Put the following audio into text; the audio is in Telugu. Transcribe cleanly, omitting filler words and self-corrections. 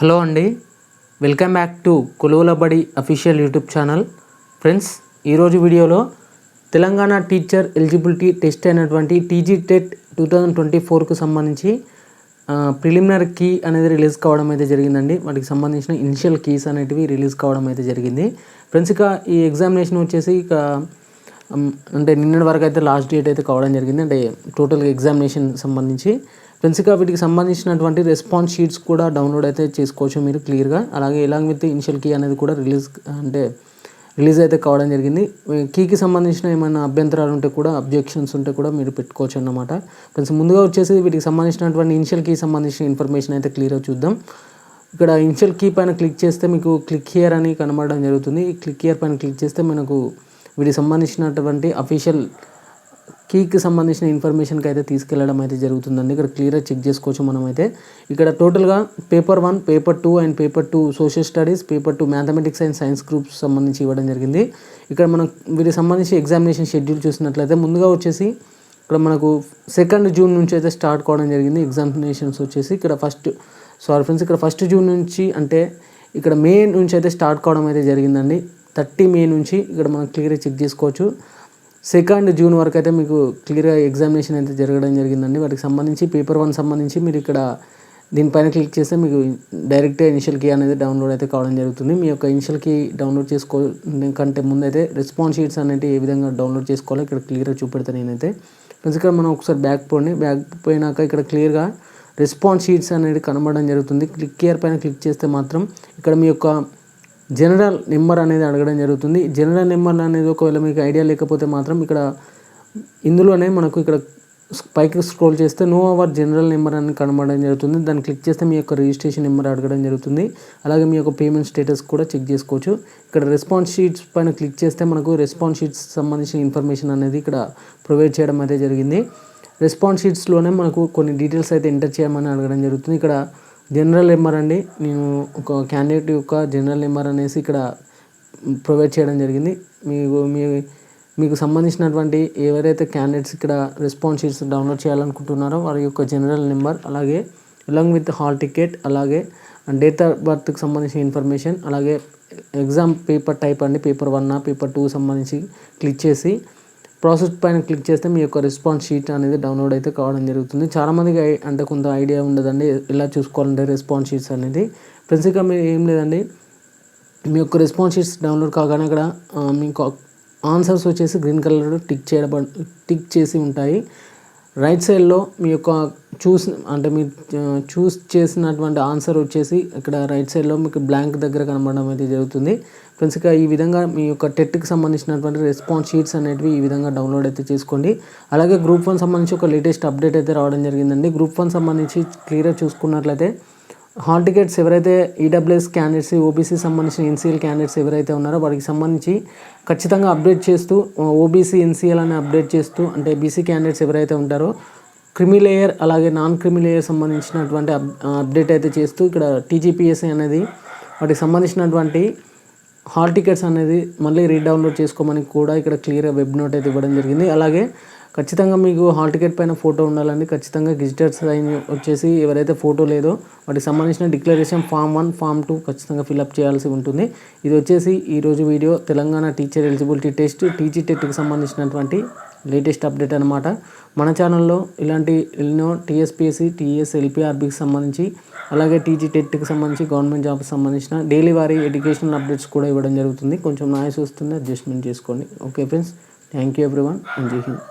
హలో అండి, వెల్కమ్ బ్యాక్ టు కొలువుల బడి అఫీషియల్ యూట్యూబ్ ఛానల్. ఫ్రెండ్స్, ఈరోజు వీడియోలో తెలంగాణ టీచర్ ఎలిజిబిలిటీ టెస్ట్ అయినటువంటి టీజీ టెట్ 2024కు సంబంధించి ప్రిలిమినరీ కీ అనేది రిలీజ్ కావడం అయితే జరిగిందండి. వాటికి సంబంధించిన ఇనిషియల్ కీస్ అనేటివి రిలీజ్ కావడం అయితే జరిగింది. ఫ్రెండ్స్, ఇక ఈ ఎగ్జామినేషన్ వచ్చేసి అంటే నిన్నటి వరకు అయితే లాస్ట్ డేట్ అయితే కావడం జరిగింది. అంటే టోటల్గా ఎగ్జామినేషన్ సంబంధించి ఫ్రెండ్స్, ఇక వీటికి సంబంధించినటువంటి రెస్పాన్స్ షీట్స్ కూడా డౌన్లోడ్ అయితే చేసుకోవచ్చు మీరు క్లియర్గా. అలాగే ఎలాంగ్ విత్ ఇనిషియల్ కీ అనేది కూడా రిలీజ్ అయితే కావడం జరిగింది. కీకి సంబంధించిన ఏమైనా అభ్యంతరాలు ఉంటే కూడా, అబ్జెక్షన్స్ ఉంటే కూడా మీరు పెట్టుకోవచ్చు అన్నమాట. ఫ్రెండ్స్, ముందుగా వచ్చేసి వీటికి సంబంధించినటువంటి ఇనిషియల్ కీ సంబంధించిన ఇన్ఫర్మేషన్ అయితే క్లియర్గా చూద్దాం. ఇక్కడ ఇనిషియల్ కీ పైన క్లిక్ చేస్తే మీకు క్లిక్ హియర్ అని కనబడడం జరుగుతుంది. ఈ క్లిక్ హియర్ పైన క్లిక్ చేస్తే మనకు వీటికి సంబంధించినటువంటి అఫీషియల్ కీకి సంబంధించిన ఇన్ఫర్మేషన్కి అయితే తీసుకెళ్ళడం అయితే జరుగుతుందండి. ఇక్కడ క్లియర్గా చెక్ చేసుకోవచ్చు మనమైతే. ఇక్కడ టోటల్గా paper 1, paper 2 and paper 2 social studies, paper 2 mathematics and science groups సంబంధించి ఇవ్వడం జరిగింది. ఇక్కడ మనం వీటికి సంబంధించి ఎగ్జామినేషన్ షెడ్యూల్ చూసినట్లయితే ముందుగా వచ్చేసి ఇక్కడ మనకు 2 జూన్ నుంచి అయితే స్టార్ట్ కావడం జరిగింది ఎగ్జామినేషన్స్ వచ్చేసి. ఇక్కడ ఫస్ట్ జూన్ నుంచి, అంటే ఇక్కడ మే నుంచి అయితే స్టార్ట్ కావడం అయితే జరిగిందండి. 30 మే నుంచి ఇక్కడ మనం క్లియర్గా చెక్ చేసుకోవచ్చు. 2 జూన్ వరకు అయితే మీకు క్లియర్గా ఎగ్జామినేషన్ అయితే జరగడం జరిగిందండి. వాటికి సంబంధించి పేపర్ 1 సంబంధించి మీరు ఇక్కడ దీనిపైన క్లిక్ చేస్తే మీకు డైరెక్ట్గా ఇనిషియల్ కీ అనేది డౌన్లోడ్ అయితే కావడం జరుగుతుంది. మీ యొక్క ఇనిషియల్ కీ డౌన్లోడ్ కంటే ముందు అయితే రెస్పాన్స్ షీట్స్ అనేవి ఏ విధంగా డౌన్లోడ్ చేసుకోవాలో ఇక్కడ క్లియర్గా చూపెడతాను నేనైతే. ఫ్రెండ్స్, ఇక్కడ మనం ఒకసారి బ్యాక్ పోయినాక ఇక్కడ క్లియర్గా రెస్పాన్స్ షీట్స్ అనేది కనబడడం జరుగుతుంది. క్లిక్ హియర్ పైన క్లిక్ చేస్తే మాత్రం ఇక్కడ మీ యొక్క జనరల్ నెంబర్ అనేది అడగడం జరుగుతుంది. జనరల్ నెంబర్ అనేది ఒకవేళ మీకు ఐడియా లేకపోతే మాత్రం ఇక్కడ ఇందులోనే మనకు ఇక్కడ పైకి స్క్రోల్ చేస్తే నో అవర్ జనరల్ నెంబర్ అని కనబడడం జరుగుతుంది. దాన్ని క్లిక్ చేస్తే మీ యొక్క రిజిస్ట్రేషన్ నెంబర్ అడగడం జరుగుతుంది. అలాగే మీ యొక్క పేమెంట్ స్టేటస్ కూడా చెక్ చేసుకోవచ్చు. ఇక్కడ రెస్పాన్స్ షీట్స్ పైన క్లిక్ చేస్తే మనకు రెస్పాన్స్ షీట్స్ సంబంధించిన ఇన్ఫర్మేషన్ అనేది ఇక్కడ ప్రొవైడ్ చేయడం అయితే జరిగింది. రెస్పాన్స్ షీట్స్లోనే మనకు కొన్ని డీటెయిల్స్ అయితే ఎంటర్ చేయమని అడగడం జరుగుతుంది. ఇక్కడ జనరల్ నెంబర్ అండి, నేను ఒక క్యాండిడేట్ యొక్క జనరల్ నెంబర్ అనేసి ఇక్కడ ప్రొవైడ్ చేయడం జరిగింది. మీకు సంబంధించినటువంటి ఎవరైతే క్యాండిడేట్స్ ఇక్కడ రెస్పాన్స్ షీట్స్ డౌన్లోడ్ చేయాలనుకుంటున్నారో వారి యొక్క జనరల్ నెంబర్, అలాగే అలాంగ్ విత్ హాల్ టికెట్, అలాగే డేట్ ఆఫ్ బర్త్కి సంబంధించిన ఇన్ఫర్మేషన్, అలాగే ఎగ్జామ్ పేపర్ టైప్ అండి, పేపర్ 1, పేపర్ 2 సంబంధించి క్లిక్ చేసి ప్రాసెస్ పైన క్లిక్ చేస్తే మీ యొక్క రెస్పాన్స్ షీట్ అనేది డౌన్లోడ్ అయితే కావడం జరుగుతుంది. చాలామందికి అంటే కొంత ఐడియా ఉండదండి ఎలా చూసుకోవాలంటే రెస్పాన్స్ షీట్స్ అనేది. ఫ్రెండ్స్, ఇక మీరు ఏం లేదండి, మీ యొక్క రెస్పాన్స్ షీట్స్ డౌన్లోడ్ కాగానే ఇక్కడ మీకు ఆన్సర్స్ వచ్చేసి గ్రీన్ కలర్ టిక్ చేసి ఉంటాయి. రైట్ సైడ్లో మీ యొక్క చూస్ చేసినటువంటి ఆన్సర్ వచ్చేసి ఇక్కడ రైట్ సైడ్లో మీకు బ్లాంక్ దగ్గర కనబడడం అయితే జరుగుతుంది. ఫ్రెండ్స్, ఇక ఈ విధంగా మీ యొక్క టెట్కి సంబంధించినటువంటి రెస్పాన్స్ షీట్స్ అనేటివి ఈ విధంగా డౌన్లోడ్ అయితే చేసుకోండి. అలాగే గ్రూప్ 1 సంబంధించి ఒక లేటెస్ట్ అప్డేట్ అయితే రావడం జరిగిందండి. గ్రూప్ 1 సంబంధించి క్లియర్గా చూసుకున్నట్లయితే హాల్ టికెట్స్ ఎవరైతే ఈడబ్ల్యూఎస్ క్యాండిడేట్స్, ఓబీసీ సంబంధించిన ఎన్సీఎల్ క్యాండిడేట్స్ ఎవరైతే ఉన్నారో వారికి సంబంధించి ఖచ్చితంగా అప్డేట్ చేస్తూ, ఓబీసీ ఎన్సీఎల్ అని అప్డేట్ చేస్తూ, అంటే బీసీ క్యాండిడేట్స్ ఎవరైతే ఉంటారో క్రిమి లేయర్ అలాగే నాన్ క్రిమి లేయర్ సంబంధించినటువంటి అప్డేట్ అయితే చేస్తూ ఇక్కడ టీజీపీఎస్సీ అనేది వాటికి సంబంధించినటువంటి హాల్ టికెట్స్ అనేది మళ్ళీ రీడౌన్లోడ్ చేసుకోమని కూడా ఇక్కడ క్లియర్గా వెబ్ నోట్ అయితే ఇవ్వడం జరిగింది. అలాగే ఖచ్చితంగా మీకు హాల్ టికెట్ పైన ఫోటో ఉండాలండి. ఖచ్చితంగా గెజిటెడ్ సైన్ వచ్చేసి ఎవరైతే ఫోటో లేదో వాటికి సంబంధించిన డిక్లరేషన్ ఫామ్ 1, ఫామ్ 2 ఖచ్చితంగా ఫిల్అప్ చేయాల్సి ఉంటుంది. ఇది వచ్చేసి ఈరోజు video Telangana teacher eligibility test TG టెట్కి సంబంధించినటువంటి లేటెస్ట్ అప్డేట్ అనమాట. మన ఛానల్లో ఇలాంటి ఎన్నో టీఎస్పీఎస్సీ, టీఎస్, ఎల్పీఆర్బీకి సంబంధించి, అలాగే టీజీ టెట్కి సంబంధించి గవర్నమెంట్ జాబ్కి సంబంధించిన డైలీ వారీ ఎడ్యుకేషనల్ అప్డేట్స్ కూడా ఇవ్వడం జరుగుతుంది. కొంచెం నాయిస్ వస్తుంది, అడ్జస్ట్మెంట్ చేసుకోండి. Okay friends, thank you everyone and జై హింద్.